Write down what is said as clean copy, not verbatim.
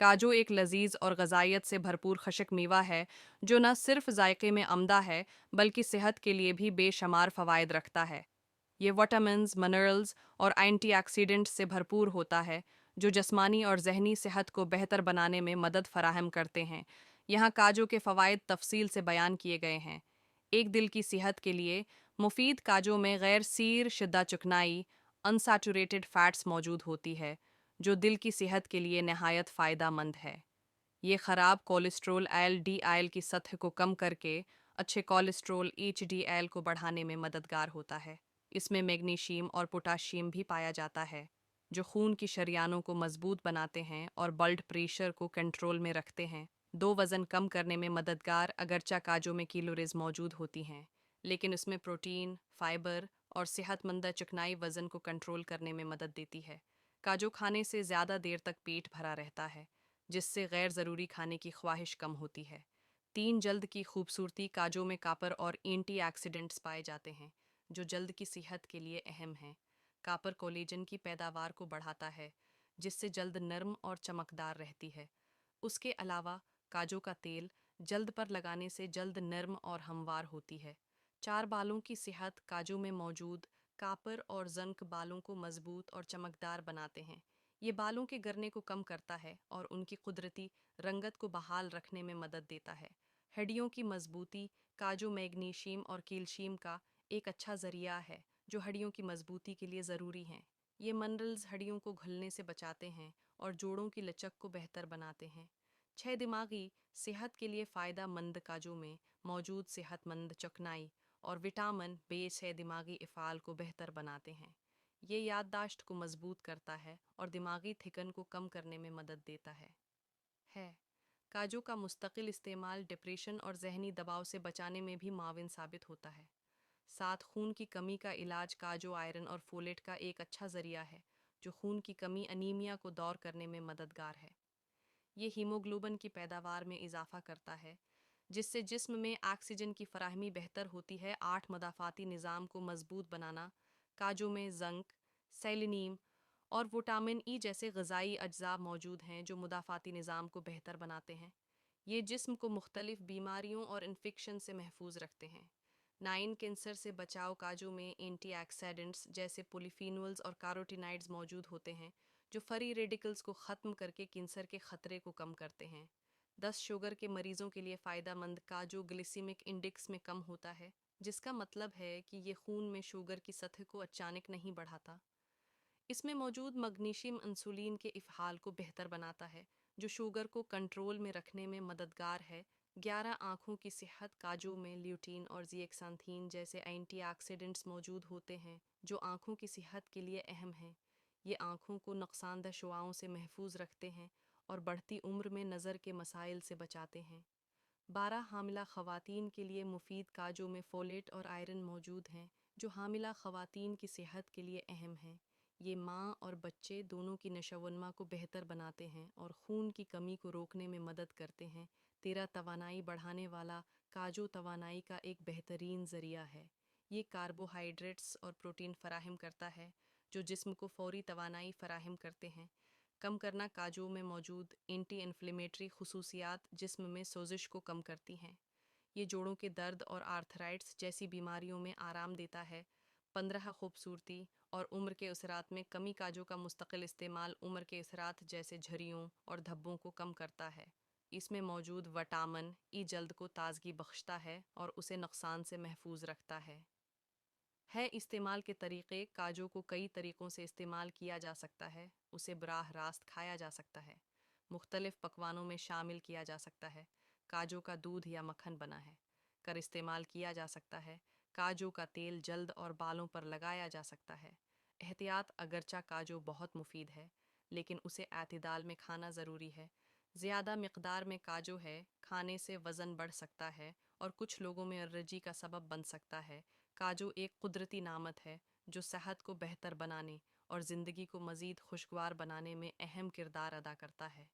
काजू एक लजीज और गजाइत से भरपूर खशक मेवा है जो न सिर्फ जायके में अमदा है बल्कि सेहत के लिए भी बेशुमार फ़वाइद रखता है। ये विटामिन्स, मिनरल्स और एंटीऑक्सीडेंट्स से भरपूर होता है जो जिस्मानी और जहनी सेहत को बेहतर बनाने में मदद फराहम करते हैं। यहाँ काजू के फ़वाइद तफसील से बयान किए गए हैं। एक दिल की सेहत के लिए मुफीद काजू में गैर सीर शिद्दा चिकनाई अनसैचुरेटेड फ़ैट्स मौजूद होती है जो दिल की सेहत के लिए नहायत फ़ायदा मंद है। ये ख़राब कोलेस्ट्रोल LDL की सतह को कम करके अच्छे कोलेस्ट्रोल HDL को बढ़ाने में मददगार होता है। इसमें मैग्नीशियम और पोटाशियम भी पाया जाता है जो खून की शरियानों को मजबूत बनाते हैं और ब्लड प्रेशर को कंट्रोल में रखते हैं। दो वज़न कम करने में मददगार अगरचा काजू में कैलोरीज मौजूद होती हैं, लेकिन इसमें प्रोटीन, फाइबर और सेहतमंद चिकनाई वज़न को कंट्रोल करने में मदद देती है। काजू खाने से ज़्यादा देर तक पेट भरा रहता है, जिससे गैर ज़रूरी खाने की ख्वाहिश कम होती है। तीन जल्द की खूबसूरती काजू में कापर और एंटीऑक्सीडेंट्स पाए जाते हैं जो जल्द की सेहत के लिए अहम हैं। कापर कोलेजन की पैदावार को बढ़ाता है, जिससे जल्द नर्म और चमकदार रहती है। उसके अलावा काजू का तेल जल्द पर लगाने से जल्द नर्म और हमवार होती है। चार बालों की सेहत काजू में मौजूद कापर और जंक बालों को मजबूत और चमकदार बनाते हैं। ये बालों के गिरने को कम करता है और उनकी कुदरती रंगत को बहाल रखने में मदद देता है। हड्डियों की मजबूती काजू मैग्नीशियम और कैल्शियम का एक अच्छा जरिया है जो हड्डियों की मजबूती के लिए ज़रूरी हैं। ये मिनरल्स हड्डियों को घुलने से बचाते हैं और जोड़ों की लचक को बेहतर बनाते हैं। छह दिमागी सेहत के लिए फ़ायदा मंद काजू में मौजूद सेहतमंद चकनाई और विटामिन B6 दिमागी इफ़ाल को बेहतर बनाते हैं। ये याददाश्त को मजबूत करता है और दिमागी थिकन को कम करने में मदद देता है। काजू का मुस्तकिल इस्तेमाल डिप्रेशन और जहनी दबाव से बचाने में भी माविन साबित होता है। साथ खून की कमी का इलाज काजू आयरन और फोलेट का एक अच्छा ज़रिया है जो खून की कमी अनीमिया को दूर करने में मददगार है। ये हीमोग्लोबिन की पैदावार में इजाफा करता है, जिससे जिस्म में ऑक्सीजन की फराहमी बेहतर होती है। आठ मदाफ़ाती निज़ाम को मजबूत बनाना काजू में जंक, सेलेनियम और विटामिन ई जैसे ग़िज़ाई अज्जा मौजूद हैं जो मुदाफ़ाती निज़ाम को बेहतर बनाते हैं। ये जिस्म को मुख्तलिफ बीमारियों और इन्फेक्शन से महफूज रखते हैं। नाइन कैंसर से बचाव काजू में एंटीऑक्सीडेंट्स जैसे पोलीफिनोल्स और कैरोटीनॉइड्स मौजूद होते हैं जो फ्री रेडिकल्स को ख़त्म करके कैंसर के ख़तरे को कम करते हैं। 10 शुगर के मरीज़ों के लिए फ़ायदा मंद काजू ग्लिसिमिक इंडेक्स में कम होता है, जिसका मतलब है कि ये खून में शुगर की सतह को अचानक नहीं बढ़ाता। इसमें मौजूद मैग्नीशियम इंसुलिन के इफ़हाल को बेहतर बनाता है जो शुगर को कंट्रोल में रखने में मददगार है। 11 आँखों की सेहत काजू में ल्यूटीन और ज़िएक्सांथीन जैसे एंटीऑक्सीडेंट्स मौजूद होते हैं जो आँखों की सेहत के लिए अहम हैं। ये आँखों को नुकसानदह शुआओं से महफूज रखते हैं और बढ़ती उम्र में नज़र के मसाइल से बचाते हैं। 12 हामिला ख़वातीन के लिए मुफीद काजू में फोलेट और आयरन मौजूद हैं जो हामिला ख़वातीन की सेहत के लिए अहम हैं। ये माँ और बच्चे दोनों की नशोवनमा को बेहतर बनाते हैं और खून की कमी को रोकने में मदद करते हैं। 13 तवानाई बढ़ाने वाला काजू तवानाई का एक बेहतरीन ज़रिया है। ये कार्बोहाइड्रेट्स और प्रोटीन फराहम करता है जो जिस्म को फौरी तवानाई फराहम करते हैं। कम करना काजू में मौजूद एंटी इन्फ्लेमेटरी खसूसियात जिस्म में सोजिश को कम करती हैं। ये जोड़ों के दर्द और आर्थराइट्स जैसी बीमारियों में आराम देता है। 15 खूबसूरती और उम्र के असरात में कमी काजू का मुस्तकिल इस्तेमाल उम्र के असरात जैसे झरियों और धब्बों को कम करता है। इसमें मौजूद विटामिन ई जल्द को ताजगी बख्शता है और उसे नुकसान से महफूज रखता है। इस्तेमाल के तरीक़े काजू को कई तरीक़ों से इस्तेमाल किया जा सकता है। उसे बराह रास्त खाया जा सकता है, मुख्तलिफ पकवानों में शामिल किया जा सकता है। काजू का दूध या मक्खन बना है कर इस्तेमाल किया जा सकता है। काजू का तेल जल्द और बालों पर लगाया जा सकता है। एहतियात अगरचा काजू बहुत मुफीद है, लेकिन उसे एतदाल में खाना ज़रूरी है। ज़्यादा मकदार में काजू है खाने से वज़न बढ़ सकता है और कुछ लोगों में एलर्जी का सबब बन सकता है। काजू एक कुदरती नामत है जो सेहत को बेहतर बनाने और ज़िंदगी को मज़ीद खुशगवार बनाने में अहम किरदार अदा करता है।